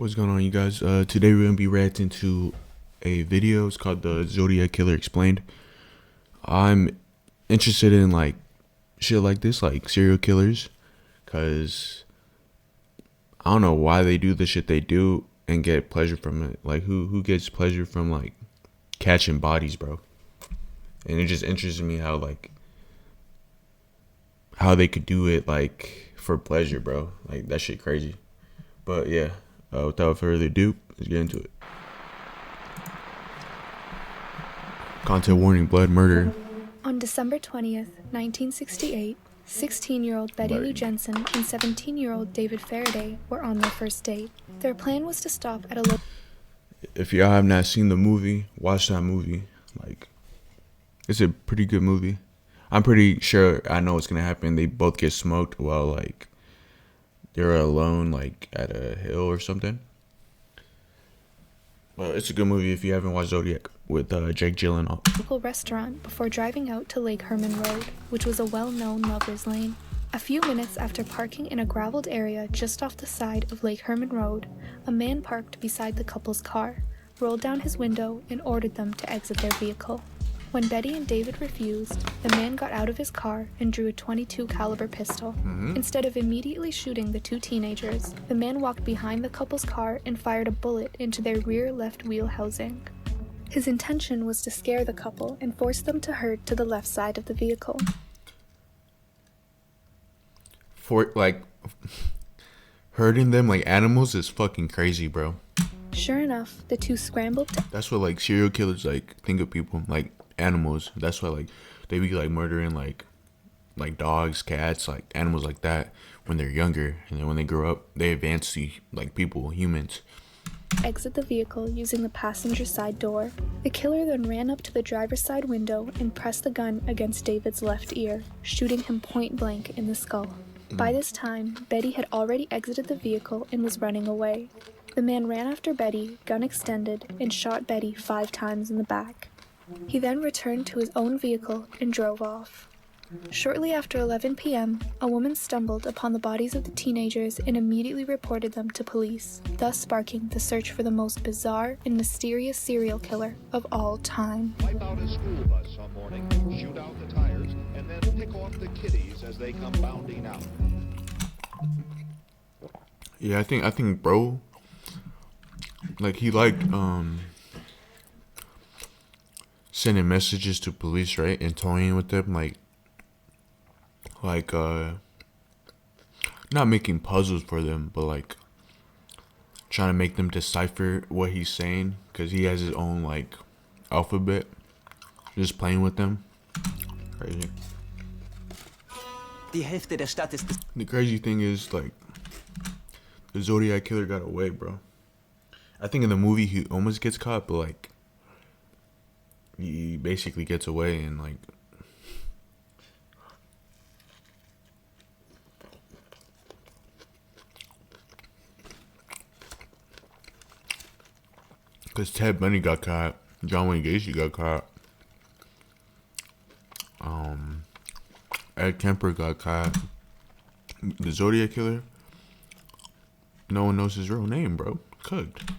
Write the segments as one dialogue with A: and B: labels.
A: What's going on, you guys? Today we're gonna be reacting to a video. It's called the Zodiac Killer Explained. I'm interested in like shit like this, like serial killers, cause I don't know why they do the shit they do and get pleasure from it. Like who gets pleasure from like catching bodies, bro? And it just interests me how they could do it like for pleasure, bro. Like that shit crazy. But yeah, without further ado, let's get into it. Content warning: blood, murder.
B: On December 20th, 1968, 16-year-old Betty Lou Jensen and 17-year-old David Faraday were on their first date. Their plan was to stop at a
A: If y'all have not seen the movie, watch that movie. Like, it's a pretty good movie. I'm pretty sure I know what's gonna happen. They both get smoked while like they're alone, like at a hill or something. Well, it's a good movie if you haven't watched Zodiac with Jake Gyllenhaal.
B: local restaurant before driving out to Lake Herman Road, which was a well-known lover's lane. A few minutes after parking in a graveled area just off the side of Lake Herman Road, a man parked beside the couple's car, rolled down his window, and ordered them to exit their vehicle. When Betty and David refused, the man got out of his car and drew a .22 caliber pistol. Instead of immediately shooting the two teenagers, the man walked behind the couple's car and fired a bullet into their rear left wheel housing. His intention was to scare the couple and force them to herd to the left side of the vehicle.
A: For like hurting them like animals is fucking crazy, bro.
B: Sure enough, the two scrambled to
A: That's what like serial killers like think of people like animals. That's why like they be like murdering like dogs, cats, like animals like that when they're younger, and then when they grow up they advance to like people, humans.
B: exit the vehicle using the passenger side door. The killer then ran up to the driver's side window and pressed the gun against David's left ear, shooting him point blank in the skull. By this time, Betty had already exited the vehicle and was running away. The man ran after Betty, gun extended, and shot Betty 5 times in the back. He then returned to his own vehicle and drove off. Shortly after 11 p.m., a woman stumbled upon the bodies of the teenagers and immediately reported them to police, thus sparking the search for the most bizarre and mysterious serial killer of all time.
C: Wipe out a school bus some morning, shoot out the tires, and then pick off the kiddies as they come bounding out.
A: Yeah, I think bro, like he liked sending messages to police, right, and toying with them, like not making puzzles for them, but like trying to make them decipher what he's saying, because he has his own like alphabet, just playing with them. Crazy.
D: Die Hälfte der Stadt ist
A: The crazy thing is like the Zodiac killer got away, bro. I think in the movie he almost gets caught, but like he basically gets away, and like because Ted Bundy got caught, John Wayne Gacy got caught, Ed Kemper got caught. The Zodiac killer, no one knows his real name, bro. Cooked.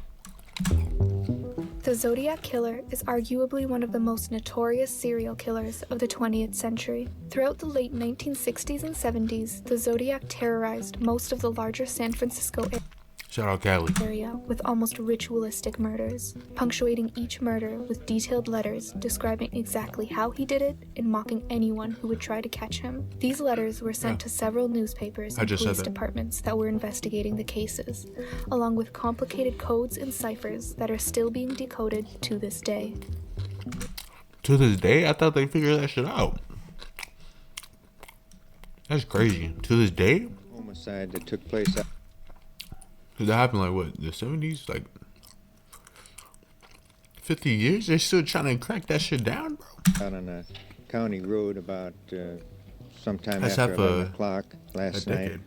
B: The Zodiac Killer is arguably one of the most notorious serial killers of the 20th century. Throughout the late 1960s and 70s, the Zodiac terrorized most of the larger San Francisco
A: Shout out Cali.
B: area with almost ritualistic murders, punctuating each murder with detailed letters describing exactly how he did it and mocking anyone who would try to catch him. These letters were sent to several newspapers and police departments that were investigating the cases, along with complicated codes and ciphers that are still being decoded to this day.
A: To this day, I thought they figured that shit out. That's crazy. To this day?
E: Homicide that took place out.
A: Cause that happened like what, the 70s? Like 50 years? They're still trying to crack that shit down, bro.
E: Out on a county road about sometime
A: That's
E: after
A: half
E: 11 o'clock last
A: a
E: night.
A: decade.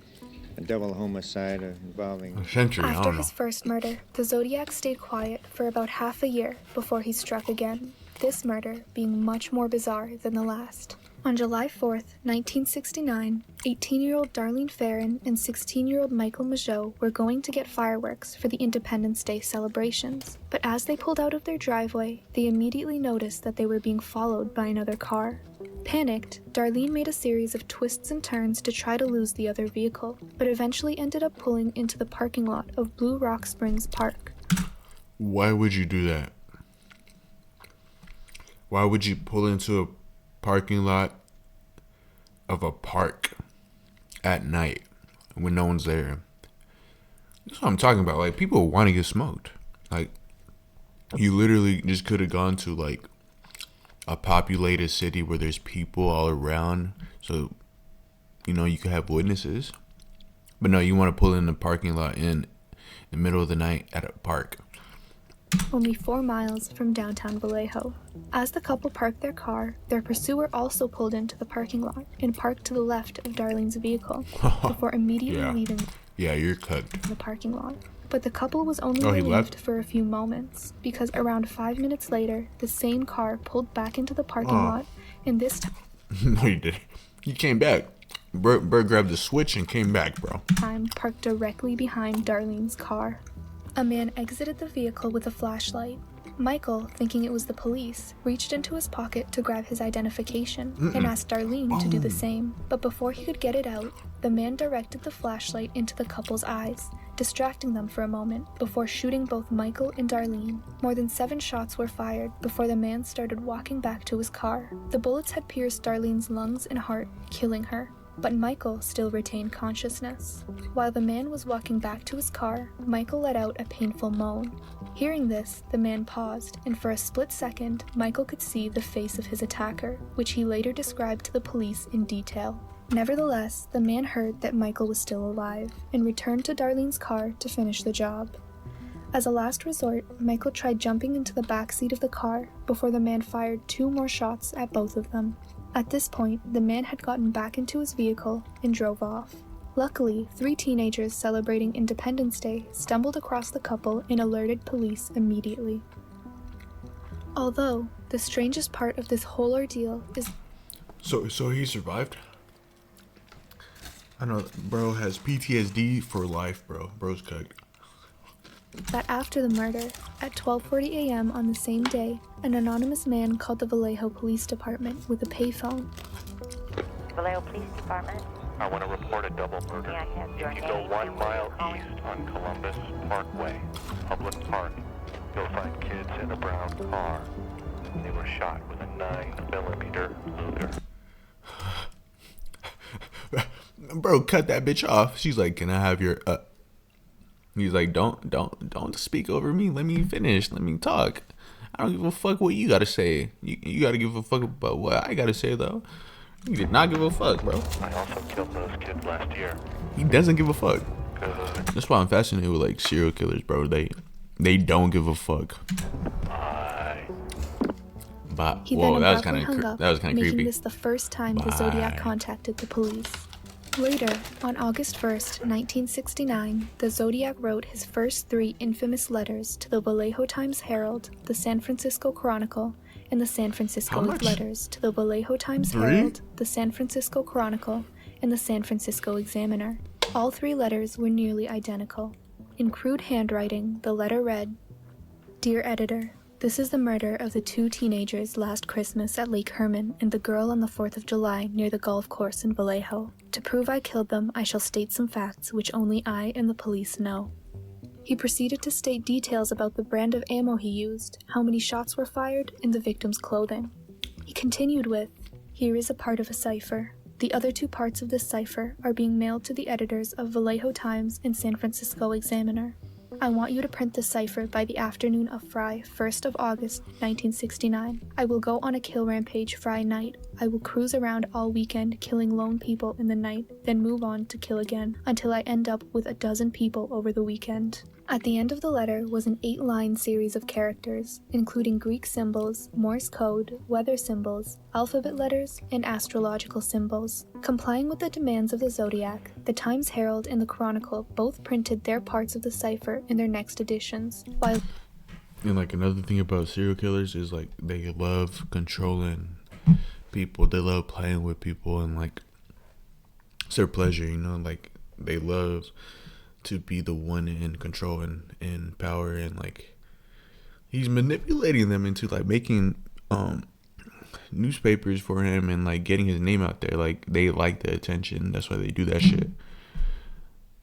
E: A double homicide involving...
A: A century, I
B: After
A: don't know.
B: his first murder, the Zodiac stayed quiet for about half a year before he struck again, this murder being much more bizarre than the last. On July 4th, 1969, 18-year-old Darlene Ferrin and 16-year-old Michael Mageau were going to get fireworks for the Independence Day celebrations. But as they pulled out of their driveway, they immediately noticed that they were being followed by another car. Panicked, Darlene made a series of twists and turns to try to lose the other vehicle, but eventually ended up pulling into the parking lot of Blue Rock Springs Park.
A: Why would you do that? Why would you pull into a parking lot of a park at night when no one's there? That's what I'm talking about. Like, people want to get smoked. Like, you literally just could have gone to like a populated city where there's people all around, so you know you could have witnesses. But no, you want to pull in the parking lot in the middle of the night at a park.
B: Only 4 miles from downtown Vallejo. As the couple parked their car, their pursuer also pulled into the parking lot and parked to the left of Darlene's vehicle before immediately leaving
A: Yeah, you're cooked.
B: the parking lot. But the couple was only
A: Oh, he
B: relieved
A: left?
B: for a few moments, because around 5 minutes later, the same car pulled back into the parking lot, and this
A: No, you didn't. You came back. Bert grabbed the switch and came back, bro.
B: time parked directly behind Darlene's car. A man exited the vehicle with a flashlight. Michael, thinking it was the police, reached into his pocket to grab his identification and asked Darlene to do the same. But before he could get it out, the man directed the flashlight into the couple's eyes, distracting them for a moment before shooting both Michael and Darlene. More than 7 shots were fired before the man started walking back to his car. The bullets had pierced Darlene's lungs and heart, killing her. But Michael still retained consciousness. While the man was walking back to his car, Michael let out a painful moan. Hearing this, the man paused, and for a split second, Michael could see the face of his attacker, which he later described to the police in detail. Nevertheless, the man heard that Michael was still alive, and returned to Darlene's car to finish the job. As a last resort, Michael tried jumping into the back seat of the car before the man fired 2 more shots at both of them. At this point, the man had gotten back into his vehicle and drove off. Luckily, 3 teenagers celebrating Independence Day stumbled across the couple and alerted police immediately. Although, the strangest part of this whole ordeal is
A: So he survived? I know, bro has PTSD for life, bro. Bro's cooked.
B: that after the murder, at 12:40 a.m. on the same day, an anonymous man called the Vallejo Police Department with a payphone.
D: Vallejo Police Department.
F: I want to report a double murder.
D: May I have your
F: If you go
D: name
F: 1
D: and where
F: mile
D: you're calling?
F: east on Columbus Parkway, public park, you'll find kids in a brown car. They were shot with a 9mm Luger.
A: Bro, cut that bitch off. She's like, can I have your He's like, don't speak over me. Let me finish. Let me talk. I don't give a fuck what you gotta say. You gotta give a fuck about what I gotta say, though. He did not give a fuck, bro.
F: I also killed those kids last year.
A: He doesn't give a fuck.
F: Good.
A: That's why I'm fascinated with like serial killers, bro. They don't give a fuck.
F: Bye.
A: But
B: He
A: whoa,
B: then
A: that was
B: abruptly
A: kind
B: hung
A: of
B: up,
A: that was kind of
B: making
A: creepy.
B: this the first time the Zodiac
A: Bye.
B: contacted the police. Later, on August 1st, 1969, the Zodiac wrote his first 3 infamous letters to the Vallejo Times-Herald, the San Francisco Chronicle, and the San Francisco
A: How much?
B: letters to the Vallejo
A: 3?
B: Times-Herald, the San Francisco Chronicle, and the San Francisco Examiner. All 3 letters were nearly identical. In crude handwriting, the letter read, "Dear Editor, this is the murder of the 2 teenagers last Christmas at Lake Herman and the girl on the 4th of July near the golf course in Vallejo. To prove I killed them, I shall state some facts which only I and the police know." He proceeded to state details about the brand of ammo he used, how many shots were fired, and the victim's clothing. He continued with, "Here is a part of a cipher. The other 2 parts of this cipher are being mailed to the editors of Vallejo Times and San Francisco Examiner. I want you to print the cipher by the afternoon of Friday, 1st of August, 1969. I will go on a kill rampage Friday night. I will cruise around all weekend killing lone people in the night, then move on to kill again, until I end up with a dozen people over the weekend." At the end of the letter was an 8-line series of characters, including Greek symbols, Morse code, weather symbols, alphabet letters, and astrological symbols. Complying with the demands of the Zodiac, the Times-Herald and the Chronicle both printed their parts of the cipher in their next editions, while
A: And like another thing about serial killers is like they love controlling people. They love playing with people, and like it's their pleasure, you know. Like they love to be the one in control and in power, and like he's manipulating them into like making newspapers for him and like getting his name out there. Like they like the attention, that's why they do that shit.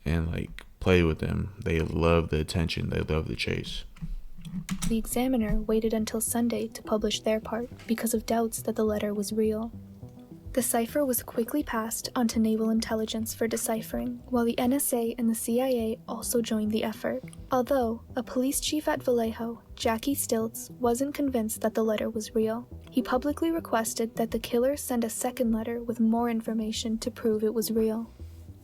A: And like play with them. They love the attention, they love the chase.
B: The Examiner waited until Sunday to publish their part because of doubts that the letter was real. The cipher was quickly passed on to Naval Intelligence for deciphering, while the NSA and the CIA also joined the effort. Although, a police chief at Vallejo, Jackie Stilts, wasn't convinced that the letter was real. He publicly requested that the killer send a second letter with more information to prove it was real.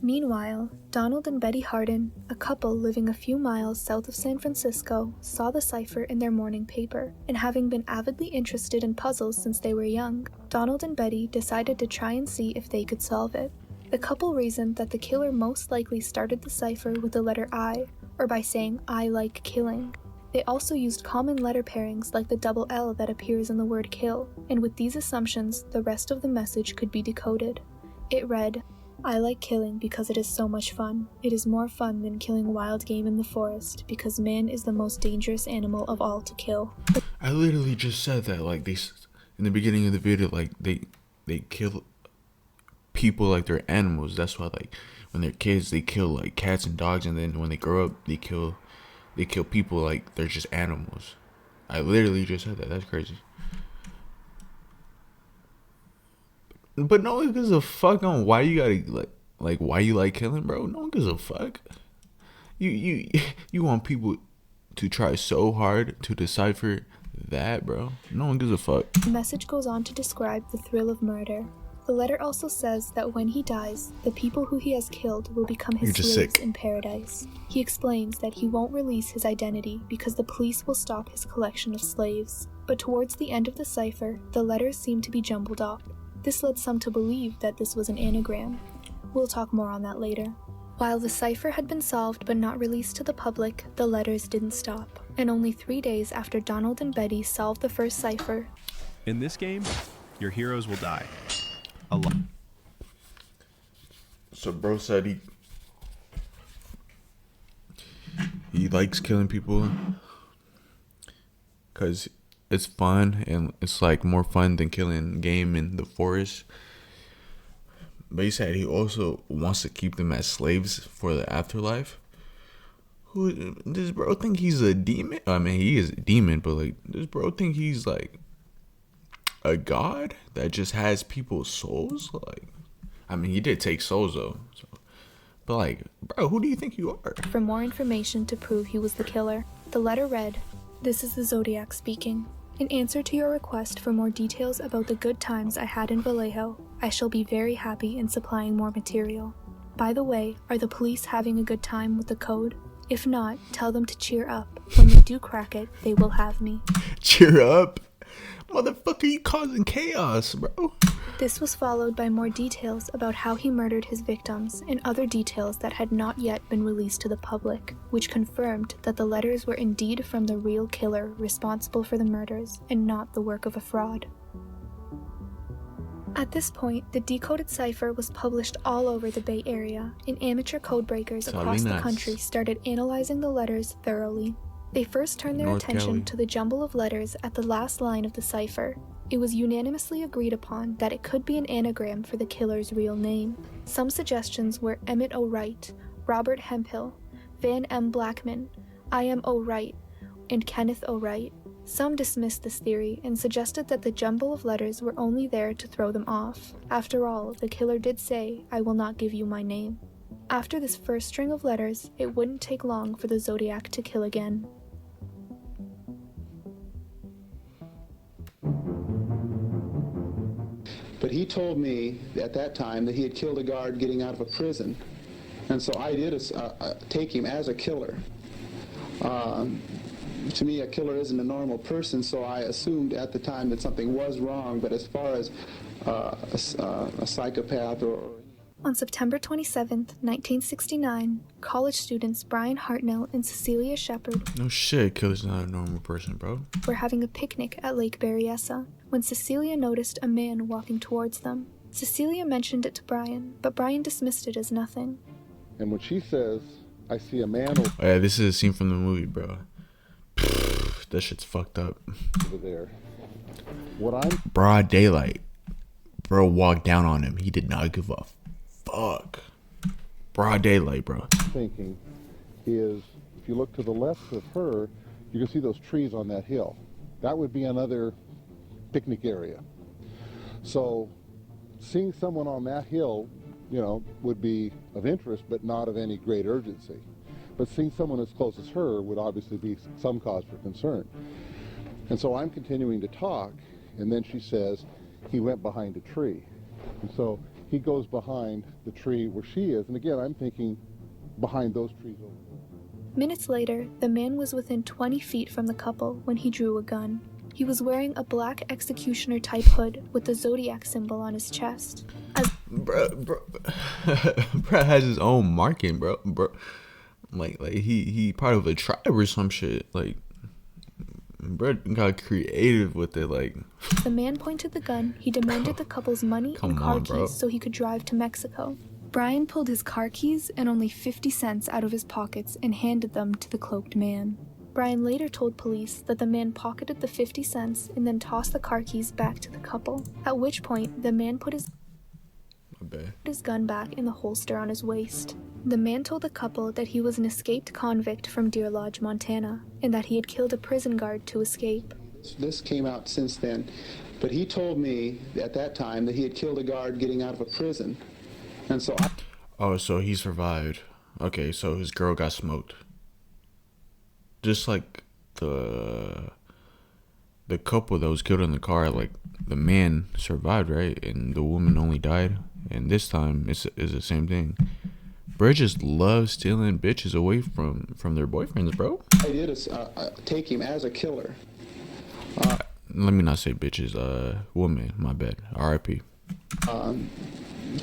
B: Meanwhile, Donald and Betty Hardin, a couple living a few miles south of San Francisco, saw the cipher in their morning paper, and having been avidly interested in puzzles since they were young, Donald and Betty decided to try and see if they could solve it. The couple reasoned that the killer most likely started the cipher with the letter I, or by saying "I like killing." They also used common letter pairings like the double L that appears in the word kill, and with these assumptions, the rest of the message could be decoded. It read, "I like killing because it is so much fun. It is more fun than killing wild game in the forest because man is the most dangerous animal of all to kill."
A: I literally just said that, like they in the beginning of the video, like they kill people like they're animals. That's why like when they're kids they kill like cats and dogs, and then when they grow up they kill people like they're just animals. I literally just said that. That's crazy. But no one gives a fuck on why you gotta like why you like killing, bro. No one gives a fuck. You want people to try so hard to decipher that, bro. No one gives a fuck.
B: The message goes on to describe the thrill of murder. The letter also says that when he dies, the people who he has killed will become his slaves in paradise. He explains that he won't release his identity because the police will stop his collection of slaves. But towards the end of the cipher, the letters seem to be jumbled up. This led some to believe that this was an anagram. We'll talk more on that later. While the cipher had been solved but not released to the public, the letters didn't stop. And only 3 days after Donald and Betty solved the first cipher,
G: in this game, your heroes will die. A lot.
A: So bro said he likes killing people because it's fun, and it's like more fun than killing game in the forest. But he said he also wants to keep them as slaves for the afterlife. Who does bro think he's a demon? I mean, he is a demon, but like, does bro think he's like a god that just has people's souls? Like, I mean, he did take souls though. So. But like, bro, who do you think you are?
B: For more information to prove he was the killer, the letter read, "This is the Zodiac speaking. In answer to your request for more details about the good times I had in Vallejo, I shall be very happy in supplying more material. By the way, are the police having a good time with the code? If not, tell them to cheer up. When they do crack it, they will have me."
A: Cheer up? Motherfucker, you causing chaos, bro.
B: This was followed by more details about how he murdered his victims and other details that had not yet been released to the public, which confirmed that the letters were indeed from the real killer responsible for the murders and not the work of a fraud. At this point, the decoded cipher was published all over the Bay Area, and amateur codebreakers across the country started analyzing the letters thoroughly. They first turned their attention to the jumble of letters at the last line of the cipher. It was unanimously agreed upon that it could be an anagram for the killer's real name. Some suggestions were Emmett O'Wright, Robert Hemphill, Van M. Blackman, I. M. O'Wright, and Kenneth O'Wright. Some dismissed this theory and suggested that the jumble of letters were only there to throw them off. After all, the killer did say, "I will not give you my name." After this first string of letters, it wouldn't take long for the Zodiac to kill again.
H: But he told me at that time that he had killed a guard getting out of a prison. And so I did take him as a killer. To me, a killer isn't a normal person, so I assumed at the time that something was wrong. But as far as a psychopath or...
B: On September 27, 1969, college students Brian Hartnell and Cecilia Shepard
A: No shit, killer's not a normal person, bro.
B: were having a picnic at Lake Berryessa. when Cecilia noticed a man walking towards them. Cecilia mentioned it to Brian, but Brian dismissed it as nothing.
I: And when she says, I see a man
A: Oh, yeah, this is a scene from the movie, bro. That shit's fucked up.
I: over there, what I'm
A: Broad daylight. Bro walked down on him. He did not give a fuck. Broad daylight, bro.
I: thinking is, if you look to the left of her, you can see those trees on that hill. That would be another picnic area. So seeing someone on that hill, would be of interest, but not of any great urgency. But seeing someone as close as her would obviously be some cause for concern. And so I'm continuing to talk, and then she says, he went behind a tree. And so he goes behind the tree where she is, and again, I'm thinking behind those trees over there.
B: Minutes later, the man was within 20 feet from the couple when he drew a gun. He was wearing a black executioner-type hood with the zodiac symbol on his chest.
A: Bro has his own marking, bro. Like he part of a tribe or some shit. Like, bro got creative with it. Like,
B: The man pointed the gun. He demanded the couple's money and
A: Come
B: car
A: on, bro.
B: keys so he could drive to Mexico. Brian pulled his car keys and only 50 cents out of his pockets and handed them to the cloaked man. Brian later told police that the man pocketed the 50 cents and then tossed the car keys back to the couple, at which point the man put his gun back in the holster on his waist. The man told the couple that he was an escaped convict from Deer Lodge, Montana, and that he had killed a prison guard to escape.
H: This came out since then, but he told me at that time that he had killed a guard getting out of a prison. And so
A: oh, so he survived. Okay, so his girl got smoked. Just like the couple that was killed in the car, like the man survived, right? And the woman only died. And this time it's the same thing. Bro just loves stealing bitches away from their boyfriends, bro.
H: I did take him as a killer.
A: Let me not say bitches, woman, my bad. R.I.P.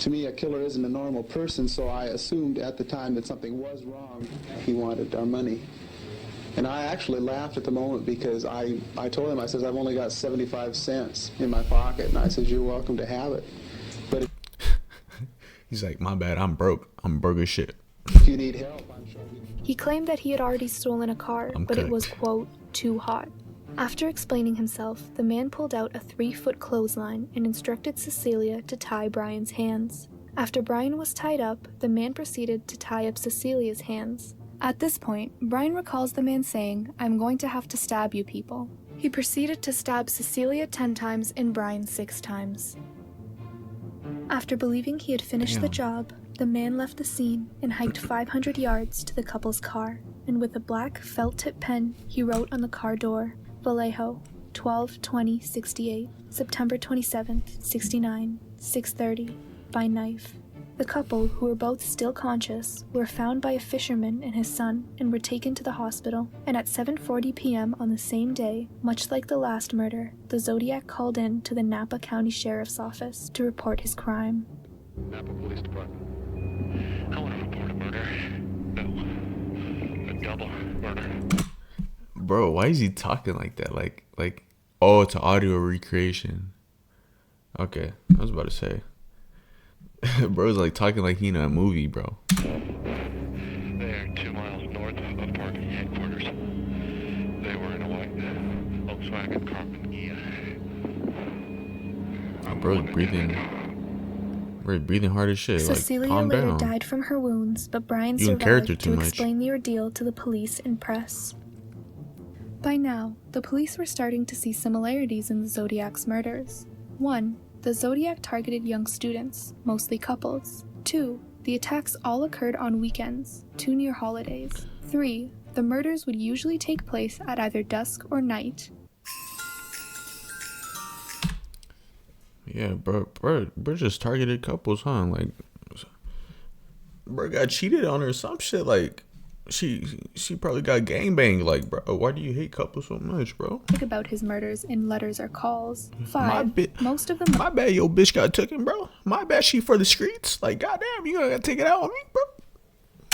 H: To me, a killer isn't a normal person, so I assumed at the time that something was wrong. He wanted our money. And I actually laughed at the moment because I told him, I says, I've only got 75 cents in my pocket. And I says, you're welcome to have it. But
A: He's like, my bad, I'm broke. I'm broke as shit.
H: if you need help, I'm sure
B: He claimed that he had already stolen a car,
A: I'm
B: but it was,
A: cooked.
B: quote, too hot. After explaining himself, the man pulled out a 3-foot clothesline and instructed Cecilia to tie Brian's hands. After Brian was tied up, the man proceeded to tie up Cecilia's hands. At this point, Brian recalls the man saying, "I'm going to have to stab you people." He proceeded to stab Cecilia 10 times and Brian 6 times. After believing he had finished the job, the man left the scene and hiked 500 yards to the couple's car, and with a black felt-tip pen, he wrote on the car door, Vallejo, 12/20/68, September 27th, 69, 6:30, by knife. The couple, who were both still conscious, were found by a fisherman and his son and were taken to the hospital, and at 7:40 p.m. on the same day, much like the last murder, the Zodiac called in to the Napa County Sheriff's Office to report his crime.
F: Napa Police Department. I want to report a murder. No. A double murder.
A: Bro, why is he talking like that? Like, oh, it's an audio recreation. Okay, I was about to say. Bro's like talking like he in a movie, bro.
F: They're 2 miles north of parking headquarters. They were in a white Volkswagen Carbon Ghia.
A: Bro's breathing hard as shit.
B: Cecilia
A: like, calm
B: later
A: down.
B: died from her wounds, but Brian
A: You in character
B: survived
A: too
B: to
A: much.
B: explain the ordeal to the police and press. By now, the police were starting to see similarities in the Zodiac's murders. 1. The Zodiac targeted young students, mostly couples. 2. The attacks all occurred on weekends, 2 near holidays. 3. The murders would usually take place at either dusk or night.
A: Yeah, bro just targeted couples, huh? Like, bro got cheated on or some shit. Like, she probably got gangbanged. Like, bro, why do you hate couples so much, bro?
B: Think about his murders in letters or calls. 5. Most of them.
A: My bad, your bitch got taken, bro. My bad, she for the streets. Like, goddamn, you gotta take it out on me, bro.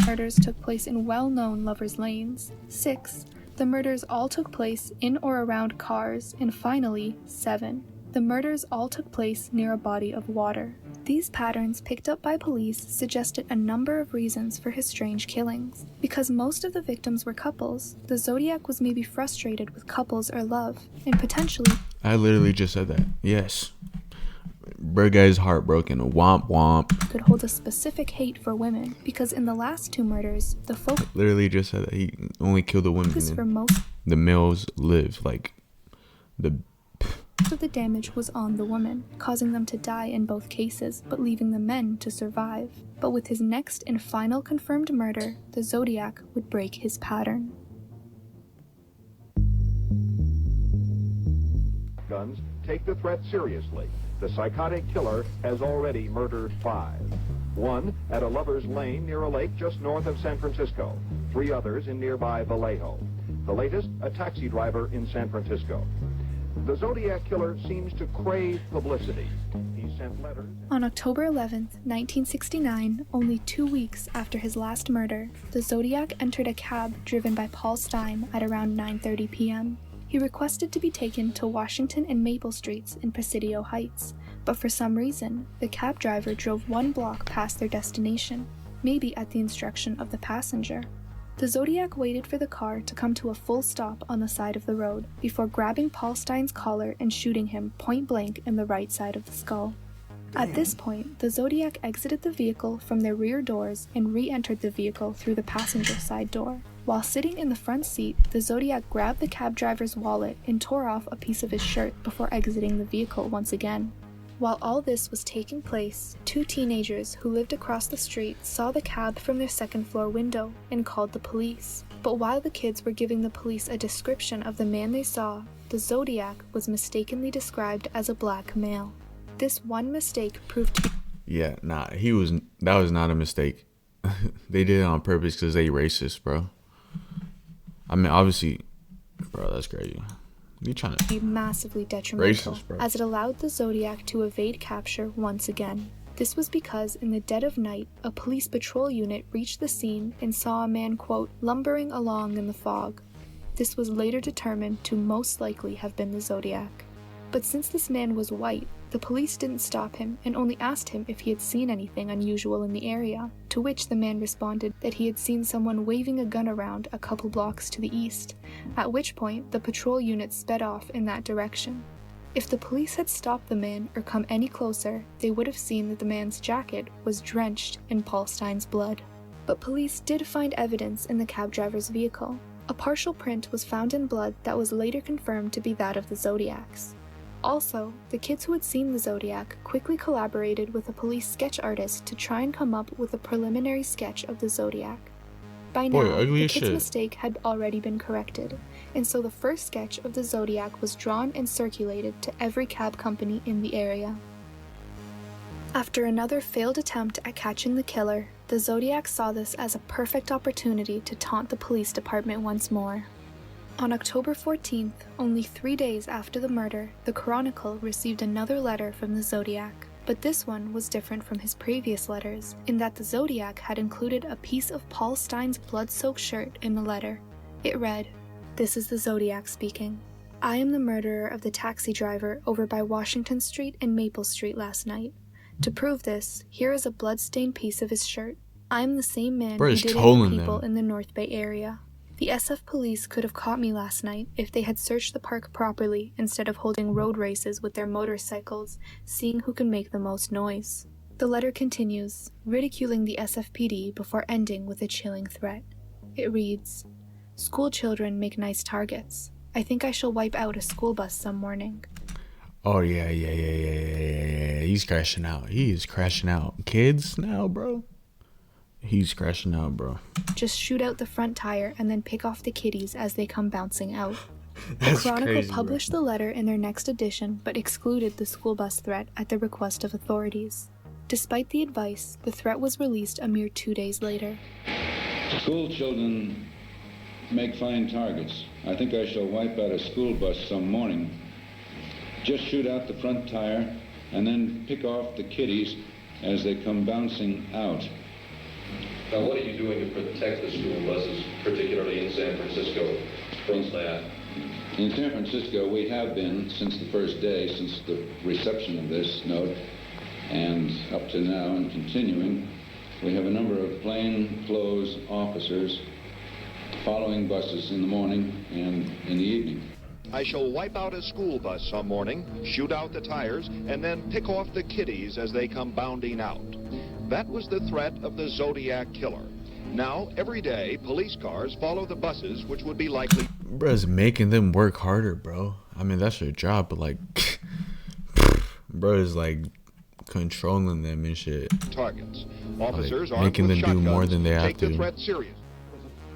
B: Murders took place in well-known lovers' lanes. 6. The murders all took place in or around cars. And finally, 7. The murders all took place near a body of water. These patterns picked up by police suggested a number of reasons for his strange killings. Because most of the victims were couples, the Zodiac was maybe frustrated with couples or love, and potentially...
A: I literally just said that. Yes. Bro guy's heartbroken. Womp womp.
B: ...could hold a specific hate for women, because in the last two murders, the focus...
A: Literally just said that he only killed the women.
B: ...for most...
A: The males live. Like, the...
B: of the damage was on the woman, causing them to die in both cases, but leaving the men to survive. But with his next and final confirmed murder, the Zodiac would break his pattern.
C: Guns take the threat seriously. The psychotic killer has already murdered 5. 1 at a lover's lane near a lake just north of San Francisco. 3 others in nearby Vallejo. The latest, a taxi driver in San Francisco. The Zodiac killer seems to crave publicity. He sent letters...
B: On October 11th, 1969, only 2 weeks after his last murder, the Zodiac entered a cab driven by Paul Stine at around 9:30 p.m. He requested to be taken to Washington and Maple Streets in Presidio Heights, but for some reason, the cab driver drove 1 block past their destination, maybe at the instruction of the passenger. The Zodiac waited for the car to come to a full stop on the side of the road before grabbing Paul Stine's collar and shooting him point blank in the right side of the skull. At this point, the Zodiac exited the vehicle from their rear doors and re-entered the vehicle through the passenger side door. While sitting in the front seat, the Zodiac grabbed the cab driver's wallet and tore off a piece of his shirt before exiting the vehicle once again. While all this was taking place, 2 teenagers who lived across the street saw the cab from their second-floor window and called the police. But while the kids were giving the police a description of the man they saw, the Zodiac was mistakenly described as a black male. This one mistake proved to be...
A: Yeah, nah, that was not a mistake. They did it on purpose because they racist, bro. I mean, obviously, bro, that's crazy. You trying to
B: be massively detrimental,
A: racist, bro.
B: As it allowed the Zodiac to evade capture once again. This was because in the dead of night, a police patrol unit reached the scene and saw a man, quote, lumbering along in the fog. This was later determined to most likely have been the Zodiac. But since this man was white, the police didn't stop him and only asked him if he had seen anything unusual in the area, to which the man responded that he had seen someone waving a gun around a couple blocks to the east, at which point the patrol unit sped off in that direction. If the police had stopped the man or come any closer, they would have seen that the man's jacket was drenched in Paul Stine's blood. But police did find evidence in the cab driver's vehicle. A partial print was found in blood that was later confirmed to be that of the Zodiac's. Also, the kids who had seen the Zodiac quickly collaborated with a police sketch artist to try and come up with a preliminary sketch of the Zodiac. By now, the kids' mistake had already been corrected, and so the first sketch of the Zodiac was drawn and circulated to every cab company in the area. After another failed attempt at catching the killer, the Zodiac saw this as a perfect opportunity to taunt the police department once more. On October 14th, only 3 days after the murder, the Chronicle received another letter from the Zodiac. But this one was different from his previous letters, in that the Zodiac had included a piece of Paul Stine's blood-soaked shirt in the letter. It read, "This is the Zodiac speaking. I am the murderer of the taxi driver over by Washington Street and Maple Street last night. To prove this, here is a blood-stained piece of his shirt. I am the same man who did it to people in the North Bay area. The SF police could have caught me last night if they had searched the park properly instead of holding road races with their motorcycles, seeing who can make the most noise." The letter continues, ridiculing the SFPD before ending with a chilling threat. It reads, "School children make nice targets. I think I shall wipe out a school bus some morning."
A: Oh, yeah. He's crashing out. He is crashing out. Kids now, bro. He's crashing out, bro.
B: Just shoot out the front tire and then pick off the kiddies as they come bouncing out. The Chronicle published the letter in their next edition, but excluded the school bus threat at the request of authorities. Despite the advice, the threat was released a mere 2 days later.
J: School children make fine targets. I think I shall wipe out a school bus some morning. Just shoot out the front tire and then pick off the kiddies as they come bouncing out.
K: Now, what are you doing to protect the school buses, particularly in San Francisco, from that?
J: In San Francisco, we have been, since the first day, since the reception of this note, and up to now and continuing, we have a number of plainclothes officers following buses in the morning and in the evening.
C: I shall wipe out a school bus some morning, shoot out the tires, and then pick off the kiddies as they come bounding out. That was the threat of the Zodiac Killer. Now, every day, police cars follow the buses, which would be likely...
A: Bro's making them work harder, bro. I mean, that's their job, but like... bro is like controlling them and shit.
C: Targets. Officers
A: like, making them do more than they have
C: take
A: to.
C: the threat serious.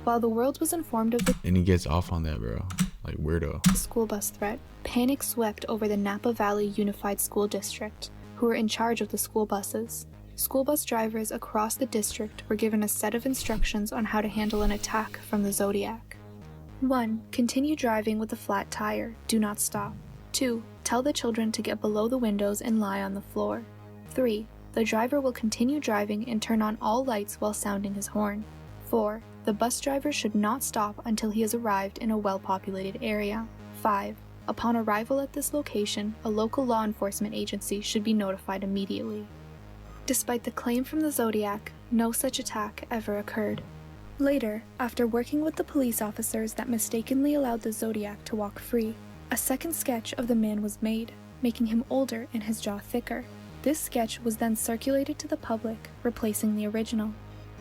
B: While the world was informed of the
A: And he gets off on that, bro. Like, weirdo.
B: school bus threat, panic swept over the Napa Valley Unified School District, who were in charge of the school buses. School bus drivers across the district were given a set of instructions on how to handle an attack from the Zodiac. 1. Continue driving with a flat tire. Do not stop. 2. Tell the children to get below the windows and lie on the floor. 3. The driver will continue driving and turn on all lights while sounding his horn. 4. The bus driver should not stop until he has arrived in a well-populated area. 5. Upon arrival at this location, a local law enforcement agency should be notified immediately. Despite the claim from the Zodiac, no such attack ever occurred. Later, after working with the police officers that mistakenly allowed the Zodiac to walk free, a second sketch of the man was made, making him older and his jaw thicker. This sketch was then circulated to the public, replacing the original.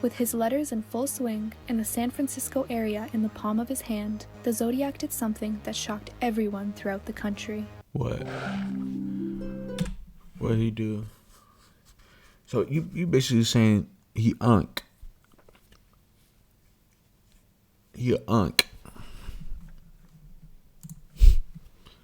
B: With his letters in full swing and the San Francisco area in the palm of his hand, the Zodiac did something that shocked everyone throughout the country.
A: What? What did he do? So you basically saying he unk. He a unk.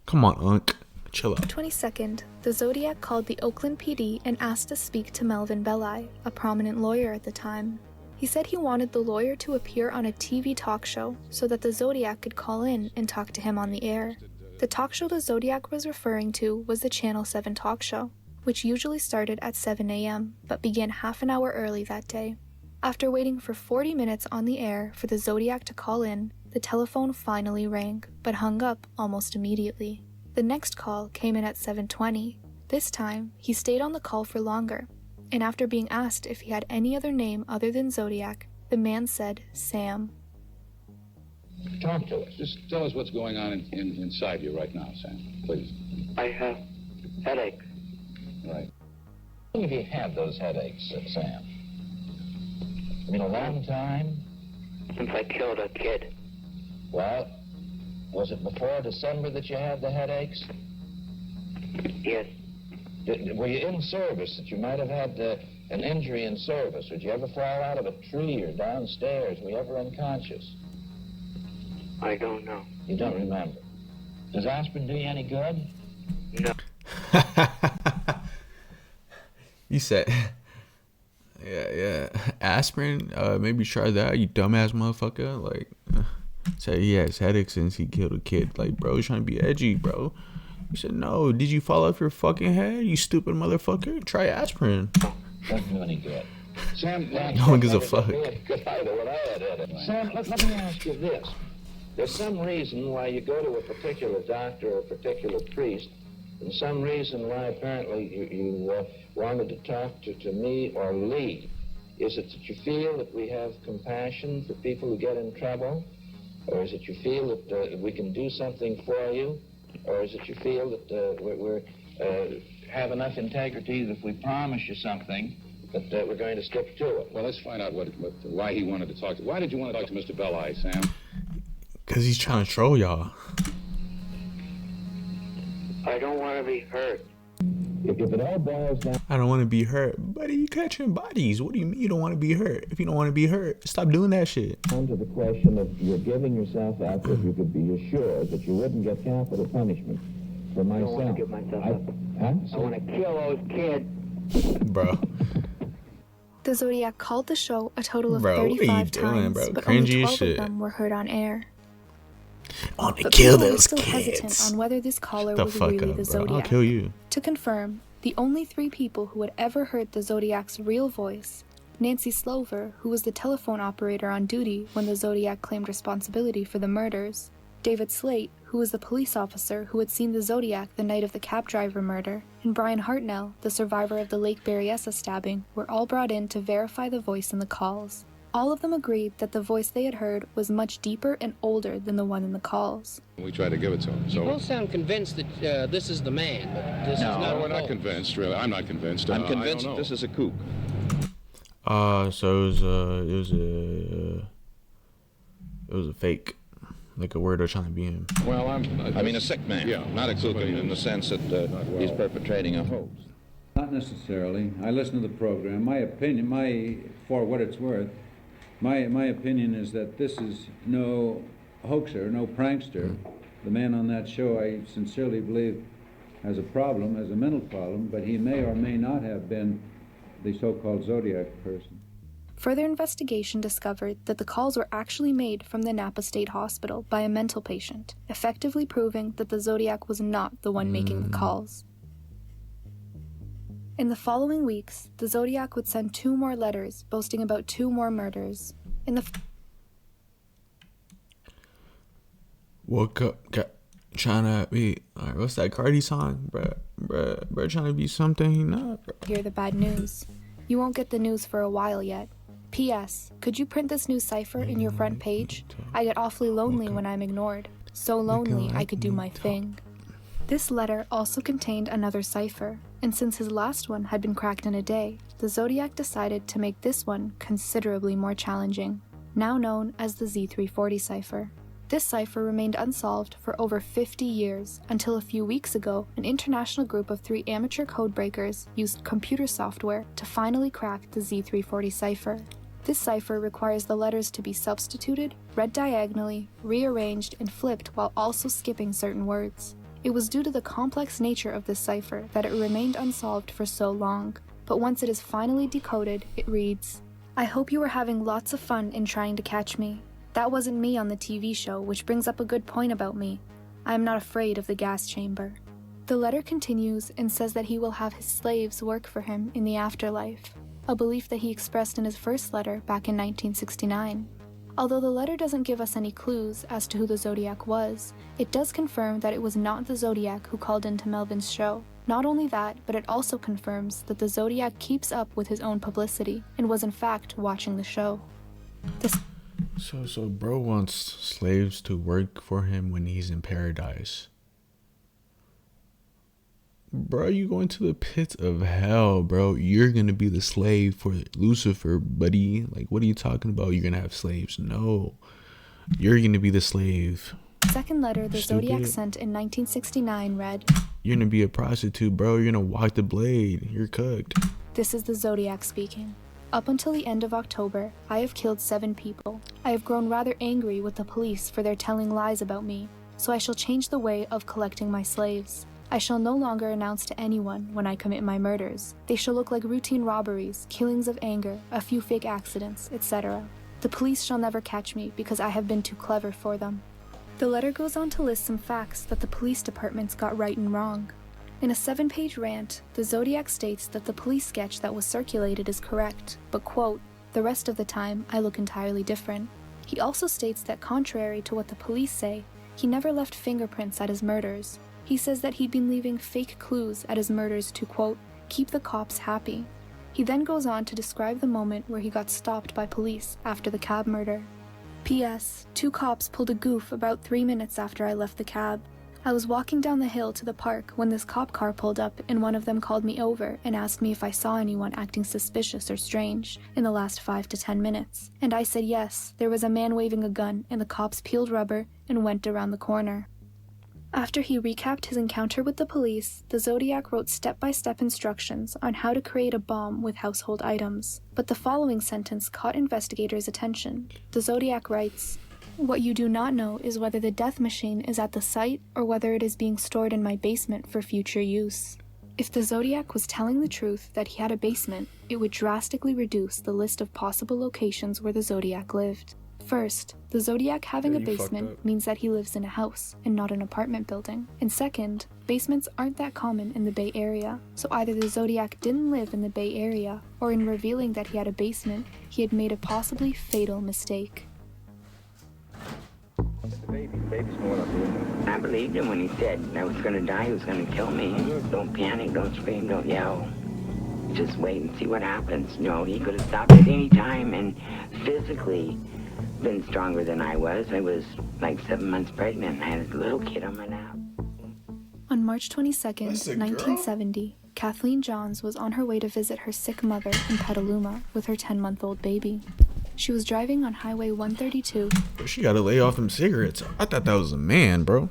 A: Come on, unk. Chill out.
B: 22nd, the Zodiac called the Oakland PD and asked to speak to Melvin Belli, a prominent lawyer at the time. He said he wanted the lawyer to appear on a TV talk show so that the Zodiac could call in and talk to him on the air. The talk show the Zodiac was referring to was the Channel 7 talk show, which usually started at 7 a.m. but began half an hour early that day. After waiting for 40 minutes on the air for the Zodiac to call in, the telephone finally rang, but hung up almost immediately. The next call came in at 7:20. This time, he stayed on the call for longer, and after being asked if he had any other name other than Zodiac, the man said Sam.
J: Talk to us. Just tell us what's going on inside you right now, Sam, please.
K: I have headaches.
J: Right.
K: How long have you had those headaches, Sam? I mean, a long time?
D: Since I killed a kid.
K: Well, was it before December that you had the headaches?
D: Yes.
K: Were you in service that you might have had an injury in service? Did you ever fall out of a tree or downstairs? Were you ever unconscious?
D: I don't know.
K: You don't remember. Does aspirin do you any good?
D: No.
A: You said, yeah, aspirin. Maybe try that. You dumbass motherfucker. Like, say he has headaches since he killed a kid. Like, bro, he's trying to be edgy, bro. You said no. Did you fall off your fucking head? You stupid motherfucker. Try aspirin.
K: Doesn't do any good. Sam,
A: no one gives a fuck.
K: Sam, let me ask you this. There's some reason why you go to a particular doctor or a particular priest, and some reason why apparently you wanted to talk to me or Lee. Is it that you feel that we have compassion for people who get in trouble? Or is it you feel that we can do something for you? Or is it you feel that we have enough integrity that if we promise you something, that we're going to stick to it?
J: Well, let's find out why he wanted to talk to. Why did you want to talk to Mr. Belli, Sam?
A: Because he's trying to troll y'all.
D: I don't want to be hurt.
K: If it all boils down...
A: I don't want to be hurt. Buddy, you catching bodies. What do you mean you don't want to be hurt? If you don't want to be hurt, stop doing that shit.
K: Down to the question of you're giving yourself up if you could be assured that you wouldn't get capital punishment for myself.
D: I don't want to give myself up.
K: Huh?
D: I want to kill those kids.
A: Bro.
B: The Zodiac called the show a total of
A: Bro,
B: 35
A: what are you doing,
B: times,
A: bro?
B: but
A: Cringy
B: only 12
A: shit.
B: of them were heard on air.
A: I want to
B: But
A: kill
B: people were
A: those
B: still
A: kids.
B: hesitant on whether this caller
A: The
B: was
A: fuck
B: really
A: up,
B: the
A: bro. I'll
B: Zodiac.
A: kill you.
B: To confirm, the only 3 people who had ever heard the Zodiac's real voice, Nancy Slover, who was the telephone operator on duty when the Zodiac claimed responsibility for the murders, David Slate, who was the police officer who had seen the Zodiac the night of the cab driver murder, and Brian Hartnell, the survivor of the Lake Berryessa stabbing, were all brought in to verify the voice in the calls. All of them agreed that the voice they had heard was much deeper and older than the one in the calls.
L: We try to give it to him.
M: You both sound convinced that this is the man, but this is not.
L: No, we're not convinced, really. I'm not convinced.
E: I'm convinced this is a kook.
A: So it was a fake, like a weirdo trying to be him.
L: Well,
E: I mean a sick man.
L: Yeah,
E: not a kook in the sense that he's perpetrating a hoax.
J: Not necessarily. I listen to the program. My opinion, for what it's worth, my opinion is that this is no hoaxer, no prankster. The man on that show, I sincerely believe, has a problem, has a mental problem, but he may or may not have been the so-called Zodiac person.
B: Further investigation discovered that the calls were actually made from the Napa State Hospital by a mental patient, effectively proving that the Zodiac was not the one making the calls. In the following weeks, the Zodiac would send 2 more letters boasting about 2 more murders.
A: Woke up, trying to be, what's that Cardi song? Bruh, trying to be something he not, bro.
B: Hear the bad news. You won't get the news for a while yet. P.S. Could you print this new cipher in your front page? I get awfully lonely when I'm ignored. So lonely I could do my thing. This letter also contained another cipher, and since his last one had been cracked in a day, the Zodiac decided to make this one considerably more challenging, now known as the Z340 cipher. This cipher remained unsolved for over 50 years, until a few weeks ago, an international group of 3 amateur codebreakers used computer software to finally crack the Z340 cipher. This cipher requires the letters to be substituted, read diagonally, rearranged, and flipped while also skipping certain words. It was due to the complex nature of this cipher that it remained unsolved for so long, but once it is finally decoded, it reads, "I hope you are having lots of fun in trying to catch me. That wasn't me on the TV show, which brings up a good point about me. I am not afraid of the gas chamber." The letter continues and says that he will have his slaves work for him in the afterlife, a belief that he expressed in his first letter back in 1969. Although the letter doesn't give us any clues as to who the Zodiac was, it does confirm that it was not the Zodiac who called into Melvin's show. Not only that, but it also confirms that the Zodiac keeps up with his own publicity and was in fact watching the show.
A: So bro wants slaves to work for him when he's in paradise. Bro, you going to the pits of hell, bro. You're gonna be the slave for Lucifer, buddy. Like, what are you talking about? You're gonna have slaves? No. You're gonna be the slave.
B: Second letter the Zodiac sent in 1969 read,
A: "You're gonna be a prostitute, bro. You're gonna walk the blade. You're cooked."
B: This is the Zodiac speaking. Up until the end of October, I have killed 7 people. I have grown rather angry with the police for their telling lies about me, so I shall change the way of collecting my slaves. I shall no longer announce to anyone when I commit my murders. They shall look like routine robberies, killings of anger, a few fake accidents, etc. The police shall never catch me because I have been too clever for them. The letter goes on to list some facts that the police departments got right and wrong. In a 7-page rant, the Zodiac states that the police sketch that was circulated is correct, but quote, "The rest of the time, I look entirely different." He also states that contrary to what the police say, he never left fingerprints at his murders. He says that he'd been leaving fake clues at his murders to, quote, "keep the cops happy." He then goes on to describe the moment where he got stopped by police after the cab murder. P.S. 2 cops pulled a goof about 3 minutes after I left the cab. I was walking down the hill to the park when this cop car pulled up and one of them called me over and asked me if I saw anyone acting suspicious or strange in the last 5 to 10 minutes. And I said yes, there was a man waving a gun and the cops peeled rubber and went around the corner. After he recapped his encounter with the police, the Zodiac wrote step-by-step instructions on how to create a bomb with household items. But the following sentence caught investigators' attention. The Zodiac writes, "What you do not know is whether the death machine is at the site or whether it is being stored in my basement for future use." If the Zodiac was telling the truth that he had a basement, it would drastically reduce the list of possible locations where the Zodiac lived. First, the Zodiac having a basement means that he lives in a house and not an apartment building. And second, basements aren't that common in the Bay Area, so either the Zodiac didn't live in the Bay Area, or in revealing that he had a basement, he had made a possibly fatal mistake.
K: Baby's going up the window. I believed him when he said I was going to die, he was going to kill me. Don't panic, don't scream, don't yell. Just wait and see what happens. He could have stopped at any time and physically been stronger than I was. I was like 7 months pregnant. I had a little kid on my lap.
B: On March 22nd, 1970, Kathleen Johns was on her way to visit her sick mother in Petaluma with her 10-month-old baby. She was driving on Highway 132.
A: She gotta lay off them cigarettes. I thought that was a man, bro.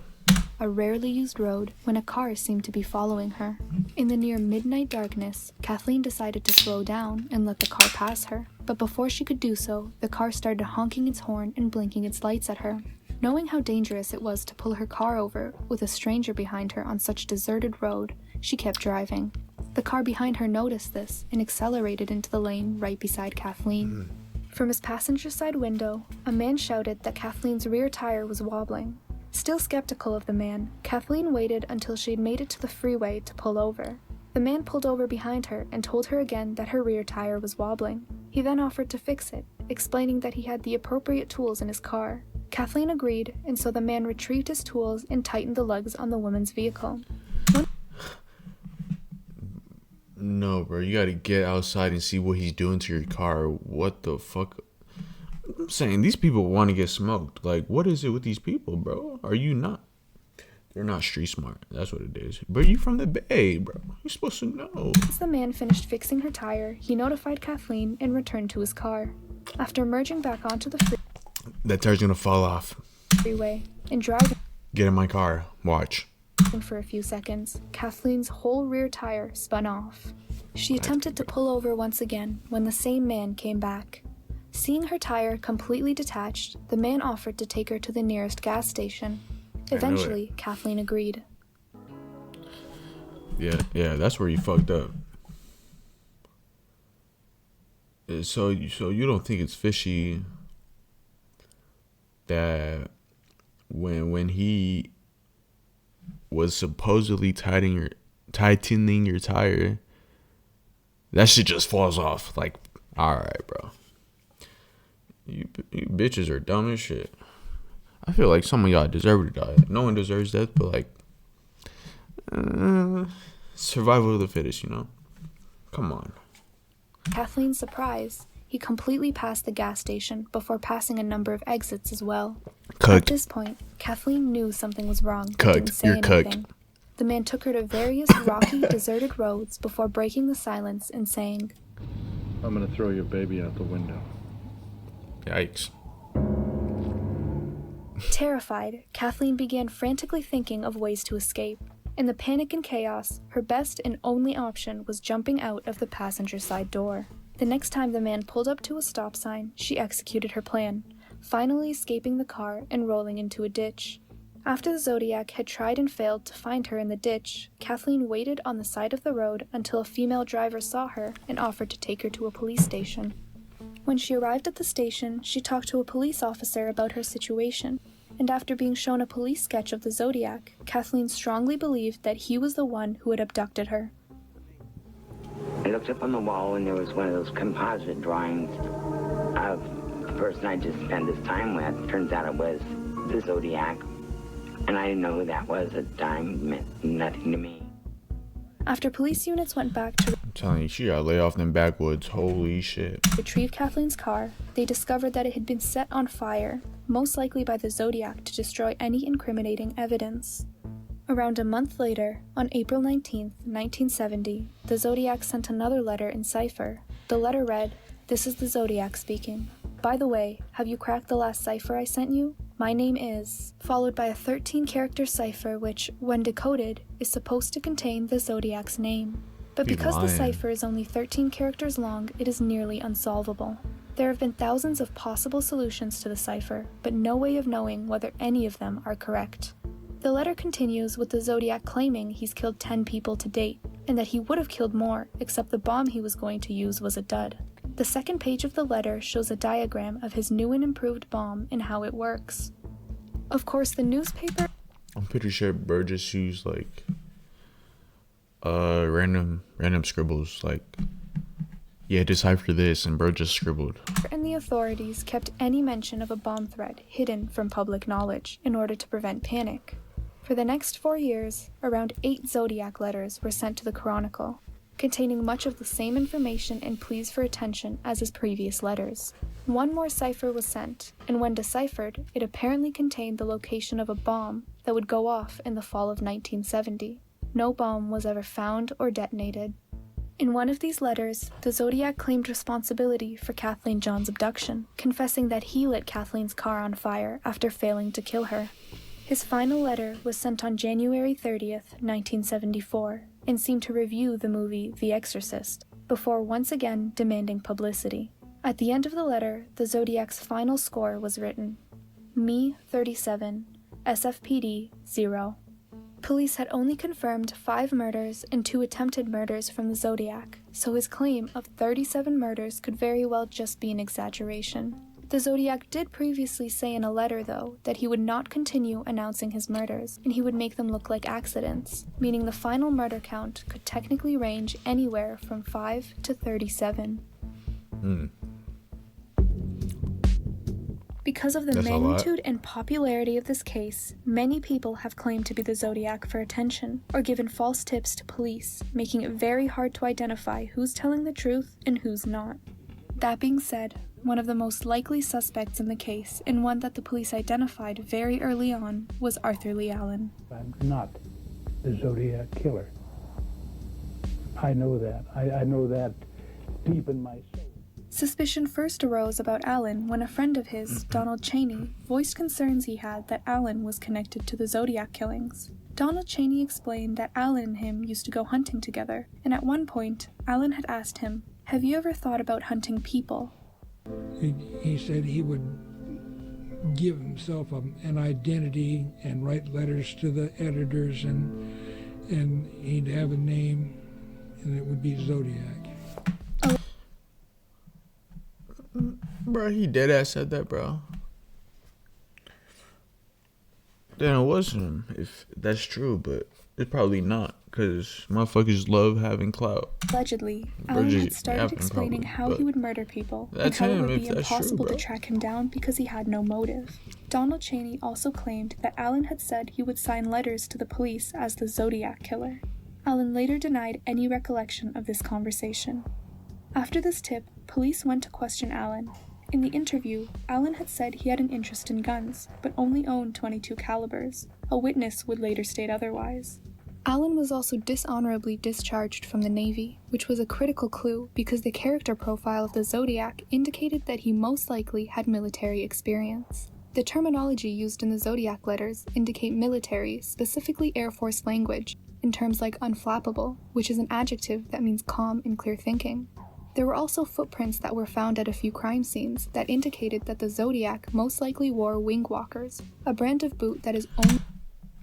B: A rarely used road, when a car seemed to be following her. In the near midnight darkness, Kathleen decided to slow down and let the car pass her. But before she could do so, the car started honking its horn and blinking its lights at her. Knowing how dangerous it was to pull her car over with a stranger behind her on such a deserted road, she kept driving. The car behind her noticed this and accelerated into the lane right beside Kathleen. From his passenger side window, a man shouted that Kathleen's rear tire was wobbling. Still skeptical of the man, Kathleen waited until she had made it to the freeway to pull over. The man pulled over behind her and told her again that her rear tire was wobbling. He then offered to fix it, explaining that he had the appropriate tools in his car. Kathleen agreed, and so the man retrieved his tools and tightened the lugs on the woman's vehicle.
A: No, bro, you gotta get outside and see what he's doing to your car. What the fuck? I'm saying these people want to get smoked. Like, what is it with these people, bro? Are you not? They're not street smart. That's what it is. But you from the Bay, bro. You're supposed to know.
B: Once the man finished fixing her tire, he notified Kathleen and returned to his car. After merging back onto the
A: that tire's gonna fall off.
B: freeway and driving
A: Get in my car. Watch.
B: for a few seconds, Kathleen's whole rear tire spun off. She attempted to pull over once again when the same man came back. Seeing her tire completely detached, the man offered to take her to the nearest gas station. Eventually, Kathleen agreed.
A: Yeah, that's where you fucked up. So you don't think it's fishy that when he was supposedly tightening your tire, that shit just falls off? Like, all right, bro. You bitches are dumb as shit. I feel like some of y'all deserve to die. No one deserves death, but like, survival of the fittest, you know? Come on.
B: Kathleen's surprise, he completely passed the gas station before passing a number of exits as well. At this point, Kathleen knew something was wrong, but didn't say anything. The man took her to various rocky, deserted roads before breaking the silence and saying,
N: "I'm gonna throw your baby out the window."
A: Yikes.
B: Terrified, Kathleen began frantically thinking of ways to escape. In the panic and chaos, her best and only option was jumping out of the passenger side door. The next time the man pulled up to a stop sign, she executed her plan, finally escaping the car and rolling into a ditch. After the Zodiac had tried and failed to find her in the ditch, Kathleen waited on the side of the road until a female driver saw her and offered to take her to a police station. When she arrived at the station, she talked to a police officer about her situation, and after being shown a police sketch of the Zodiac, Kathleen strongly believed that he was the one who had abducted her.
K: I looked up on the wall and there was one of those composite drawings of the person I just spent this time with. Turns out it was the Zodiac, and I didn't know who that was at the time. It meant nothing to me.
B: After police units went back to
A: I'm telling you, she gotta lay off them backwoods. Holy shit.
B: retrieve Kathleen's car, they discovered that it had been set on fire, most likely by the Zodiac to destroy any incriminating evidence. Around a month later, on April 19, 1970, the Zodiac sent another letter in cipher. The letter read, "This is the Zodiac speaking. By the way, have you cracked the last cipher I sent you? My name is," followed by a 13-character cipher which, when decoded, is supposed to contain the Zodiac's name. But because the cipher is only 13 characters long, it is nearly unsolvable. There have been thousands of possible solutions to the cipher, but no way of knowing whether any of them are correct. The letter continues with the Zodiac claiming he's killed 10 people to date, and that he would have killed more, except the bomb he was going to use was a dud. The second page of the letter shows a diagram of his new and improved bomb and how it works. Of course, the newspaper...
A: I'm pretty sure Burgess used like random scribbles, like, yeah, decipher this, and Burgess scribbled.
B: And the County authorities kept any mention of a bomb threat hidden from public knowledge in order to prevent panic. For the next 4 years, around 8 Zodiac letters were sent to the Chronicle, containing much of the same information and pleas for attention as his previous letters. One more cipher was sent, and when deciphered, it apparently contained the location of a bomb that would go off in the fall of 1970. No bomb was ever found or detonated. In one of these letters, the Zodiac claimed responsibility for Kathleen John's abduction, confessing that he lit Kathleen's car on fire after failing to kill her. His final letter was sent on January 30th, 1974, and seemed to review the movie The Exorcist, before once again demanding publicity. At the end of the letter, the Zodiac's final score was written: Me 37, SFPD 0. Police had only confirmed 5 murders and 2 attempted murders from the Zodiac, so his claim of 37 murders could very well just be an exaggeration. The Zodiac did previously say in a letter, though, that he would not continue announcing his murders, and he would make them look like accidents, meaning the final murder count could technically range anywhere from 5 to 37. Because of the
A: That's a lot.
B: magnitude and popularity of this case, many people have claimed to be the Zodiac for attention, or given false tips to police, making it very hard to identify who's telling the truth and who's not. That being said, one of the most likely suspects in the case, and one that the police identified very early on, was Arthur Lee Allen.
O: I'm not the Zodiac killer. I know that. I know that deep in my soul.
B: Suspicion first arose about Allen when a friend of his, Donald Cheney, voiced concerns he had that Allen was connected to the Zodiac killings. Donald Cheney explained that Allen and him used to go hunting together, and at one point, Allen had asked him, "Have you ever thought about hunting people?"
P: He said he would give himself an identity and write letters to the editors, and he'd have a name, and it would be Zodiac.
A: Bro, he deadass said that, bro. Then it wasn't him, if that's true, but it's probably not, because motherfuckers love having clout.
B: Allegedly,
A: Bro,
B: Allen
A: just
B: had started
A: yapping
B: explaining
A: probably,
B: how
A: but
B: he would murder people, and
A: that's
B: how it
A: him
B: would
A: if
B: be
A: that's true,
B: impossible to
A: bro.
B: track him down because he had no motive. Donald Cheney also claimed that Allen had said he would sign letters to the police as the Zodiac Killer. Allen later denied any recollection of this conversation. After this tip, police went to question Allen. In the interview, Allen had said he had an interest in guns, but only owned .22 calibers. A witness would later state otherwise. Allen was also dishonorably discharged from the Navy, which was a critical clue because the character profile of the Zodiac indicated that he most likely had military experience. The terminology used in the Zodiac letters indicate military, specifically Air Force language, in terms like unflappable, which is an adjective that means calm and clear thinking. There were also footprints that were found at a few crime scenes that indicated that the Zodiac most likely wore wing walkers, a brand of boot that is only...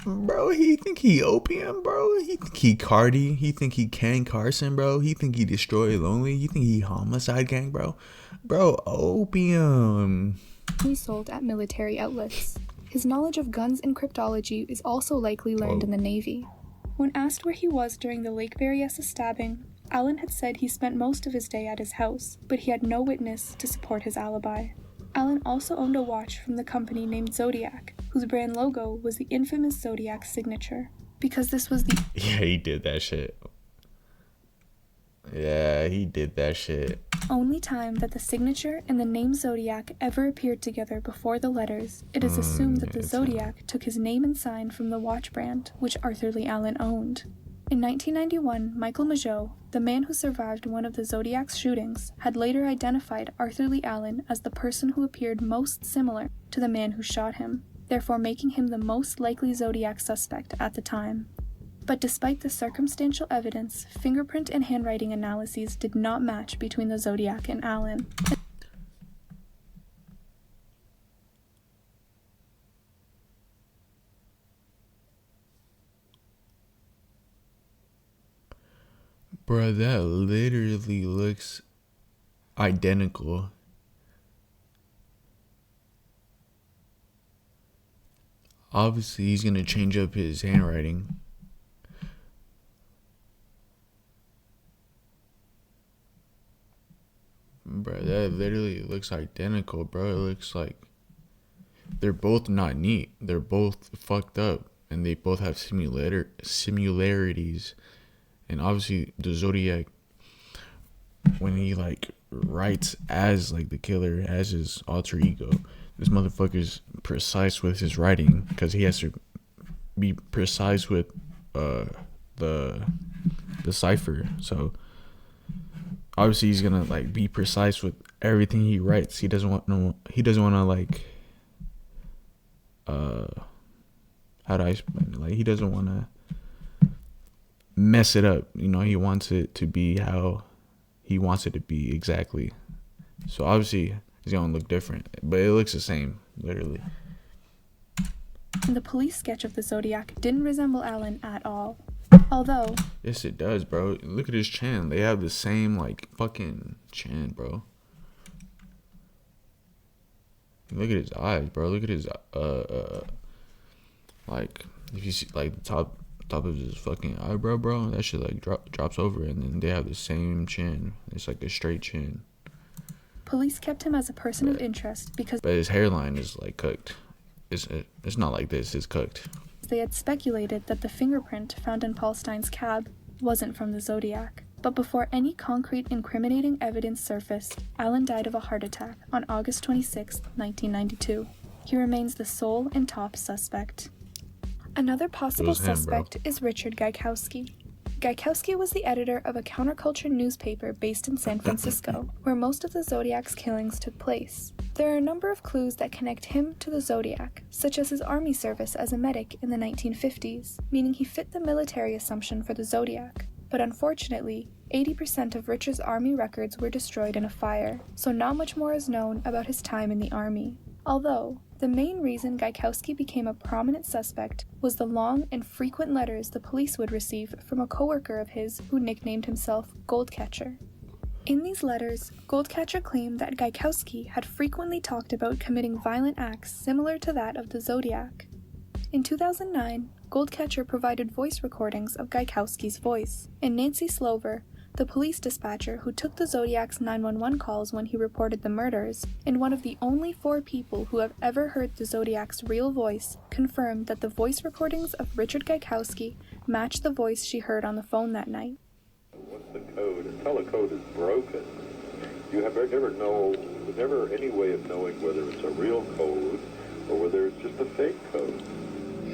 A: Bro, he think he opium, bro. He think he Cardi. He think he Ken Carson, bro. He think he Destroy Lonely. You think he Homicide Gang, bro. Bro, opium.
B: sold at military outlets. His knowledge of guns and cryptology is also likely learned in the Navy. When asked where he was during the Lake Berryessa stabbing, Allen had said he spent most of his day at his house, but he had no witness to support his alibi. Allen also owned a watch from the company named Zodiac, whose brand logo was the infamous Zodiac signature. Because this was the...
A: Yeah, he did that shit. Yeah, he did that shit.
B: only time that the signature and the name Zodiac ever appeared together before the letters, it is assumed that the Zodiac took his name and sign from the watch brand, which Arthur Lee Allen owned. In 1991, Michael Mageau, the man who survived one of the Zodiac's shootings, had later identified Arthur Lee Allen as the person who appeared most similar to the man who shot him, therefore making him the most likely Zodiac suspect at the time. But despite the circumstantial evidence, fingerprint and handwriting analyses did not match between the Zodiac and Allen.
A: Bro, that literally looks identical. Obviously, he's gonna change up his handwriting. Bro, that literally looks identical, bro. It looks like they're both not neat. They're both fucked up, and they both have similarities. And obviously, the Zodiac, when he like writes as like the killer, as his alter ego, this motherfucker's precise with his writing because he has to be precise with the cipher. So obviously he's gonna like be precise with everything he writes. He doesn't want to like how do I explain it? Like, he doesn't want to mess it up. You know, he wants it to be how he wants it to be exactly. So obviously it's gonna look different, but it looks the same, literally.
B: The police sketch of the Zodiac didn't resemble Alan at all. Although...
A: Yes, it does, bro. Look at his chin. They have the same, like, fucking chin, bro. Look at his eyes, bro. Look at his, like, if you see, like, the top of his fucking eyebrow, bro, that shit, like, drops over, and then they have the same chin. It's like a straight chin.
B: Police kept him as a person of interest because...
A: But his hairline is, like, cooked. It's not like this. It's cooked.
B: They had speculated that the fingerprint found in Paul Stein's cab wasn't from the Zodiac. But before any concrete incriminating evidence surfaced, Alan died of a heart attack on August 26, 1992. He remains the sole and top suspect. Another possible suspect is Richard Gaikowski. Gaikowski was the editor of a counterculture newspaper based in San Francisco, where most of the Zodiac's killings took place. There are a number of clues that connect him to the Zodiac, such as his army service as a medic in the 1950s, meaning he fit the military assumption for the Zodiac. But unfortunately, 80% of Richard's army records were destroyed in a fire, so not much more is known about his time in the army. Although, the main reason Gaikowski became a prominent suspect was the long and frequent letters the police would receive from a coworker of his who nicknamed himself Goldcatcher. In these letters, Goldcatcher claimed that Gaikowski had frequently talked about committing violent acts similar to that of the Zodiac. In 2009, Goldcatcher provided voice recordings of Gaikowski's voice, and Nancy Slover, the police dispatcher who took the Zodiac's 911 calls when he reported the murders, and one of the only 4 people who have ever heard the Zodiac's real voice, confirmed that the voice recordings of Richard Gaikowski matched the voice she heard on the phone that night.
C: Once the code, until a code is broken, you have never any way of knowing whether it's a real code or whether it's just a fake code.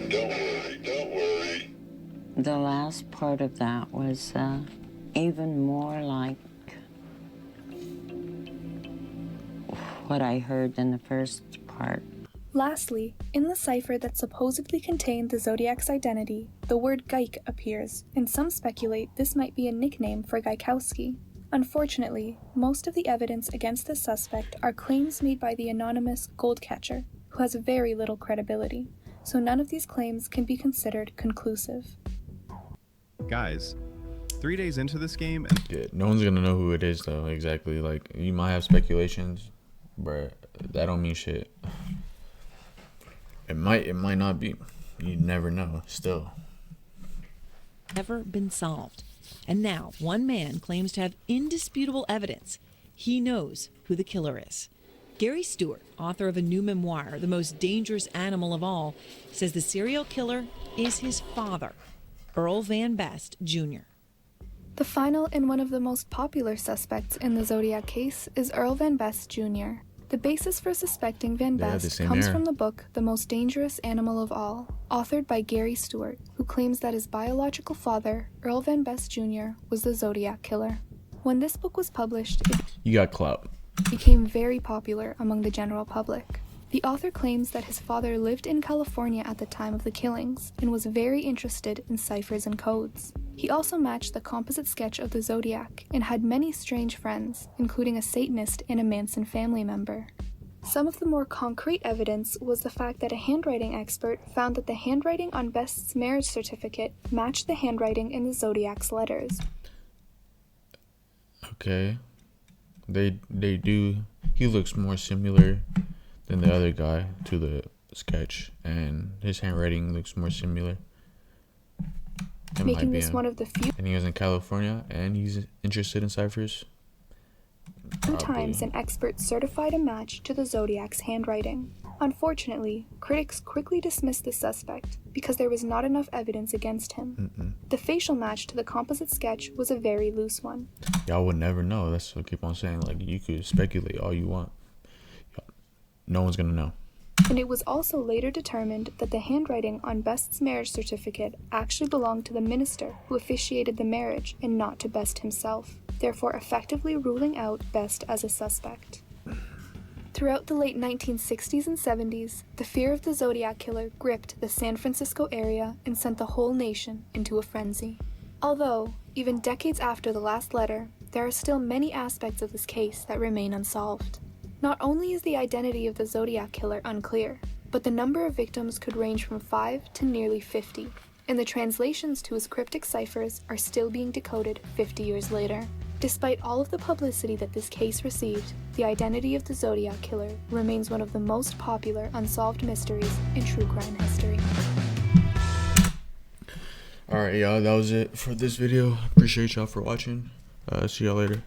C: Don't worry.
Q: The last part of that was even more like what I heard in the first part.
B: Lastly, in the cipher that supposedly contained the Zodiac's identity, the word Gaik appears, and some speculate this might be a nickname for Gaikowski. Unfortunately, most of the evidence against the suspect are claims made by the anonymous Goldcatcher, who has very little credibility, so none of these claims can be considered conclusive.
G: Guys, 3 days into this game...
A: Yeah, no one's gonna know who it is, though, exactly. Like, you might have speculations, but that don't mean shit. It might not be. You never know, still.
R: Never been solved. And now, one man claims to have indisputable evidence. He knows who the killer is. Gary Stewart, author of a new memoir, The Most Dangerous Animal of All, says the serial killer is his father, Earl Van Best, Jr.
B: The final and one of the most popular suspects in the Zodiac case is Earl Van Best, Jr. The basis for suspecting Van Best comes from the book The Most Dangerous Animal of All, authored by Gary Stewart, who claims that his biological father, Earl Van Best Jr., was the Zodiac killer. When this book was published,
A: You got clout.
B: It became very popular among the general public. The author claims that his father lived in California at the time of the killings and was very interested in ciphers and codes. He also matched the composite sketch of the Zodiac and had many strange friends, including a Satanist and a Manson family member. Some of the more concrete evidence was the fact that a handwriting expert found that the handwriting on Best's marriage certificate matched the handwriting in the Zodiac's letters.
A: Okay. They do. He looks more similar than the other guy to the sketch, and his handwriting looks more similar.
B: Making this one of the few.
A: And he was in California, and he's interested in ciphers.
B: Sometimes an expert certified a match to the Zodiac's handwriting. Unfortunately, critics quickly dismissed the suspect because there was not enough evidence against him. The facial match to the composite sketch was a very loose one.
A: Y'all would never know. That's what I keep on saying. Like, you could speculate all you want. No one's gonna know.
B: And it was also later determined that the handwriting on Best's marriage certificate actually belonged to the minister who officiated the marriage and not to Best himself, therefore effectively ruling out Best as a suspect. Throughout the late 1960s and 70s, the fear of the Zodiac Killer gripped the San Francisco area and sent the whole nation into a frenzy. Although, even decades after the last letter, there are still many aspects of this case that remain unsolved. Not only is the identity of the Zodiac Killer unclear, but the number of victims could range from 5 to nearly 50, and the translations to his cryptic ciphers are still being decoded 50 years later. Despite all of the publicity that this case received, the identity of the Zodiac Killer remains one of the most popular unsolved mysteries in true crime history.
A: Alright, y'all, that was it for this video. Appreciate y'all for watching. See y'all later.